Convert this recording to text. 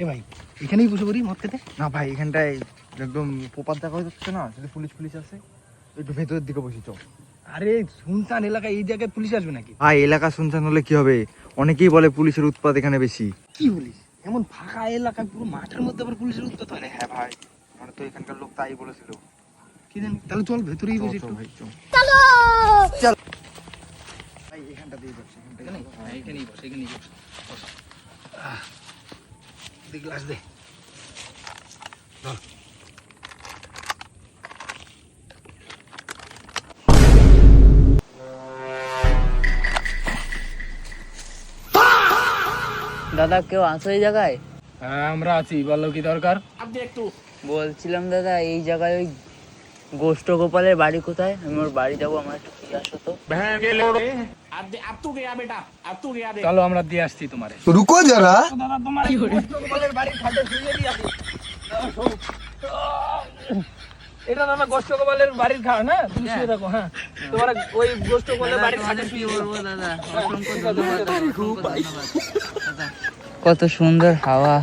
এ ভাই এখানেই বসে পড়ি মদ খেতে। না ভাই এখানটায় একদম পোপার দেখা যাচ্ছে না, যদি পুলিশ আসে একটু ভেতরের দিকে বসি চল। আরে শুনশান এলাকা, এই জায়গায় পুলিশ আসবে নাকি? ভাই এলাকা শুনছান হলে কি হবে, অনেকেই বলে পুলিশের উৎপাত এখানে বেশি। কি বলিস, এমন ফাঁকা এলাকা পুরো মাঠের মধ্যে আবার পুলিশের উৎপাত হয়? হ্যাঁ ভাই, মানে তো এখানকার লোক তাই বলেছিল। কি জানি, তাহলে চল ভেতরেই বসি একটু। ভাই চল ভাই, এখানটা দিয়ে বসি, এখানেই বস, এখানেই বস। দে গ্লাস দে। চল। দাদা কেউ আছো এই জায়গায়? হ্যাঁ আমরা আছি, বলো কি দরকার? বলছিলাম দাদা এই জায়গায় ওই গোষ্ঠ গোপালের বাড়ি কোথায়? আমি ওর বাড়ি যাবো, আমার একটু দিয়ে আসো তো। চলো আমরা দিয়ে আসছি তোমারে। रुको जरा। দাদা তোমার গোষ্ঠগোপালের বাড়ির খাটে শুয়ে দিয়ে আসি। এটা দাদা গোষ্ঠগোপালের বাড়ির খাট না, তুমি শুয়ে থাকো। হ্যাঁ তোমার ওই গোষ্ঠগোপালের বাড়ির খাটে শুয়ে বলবো দাদা, অসংখ্য ধন্যবাদ, অসংখ্য ধন্যবাদ। দাদা, কত সুন্দর হাওয়া।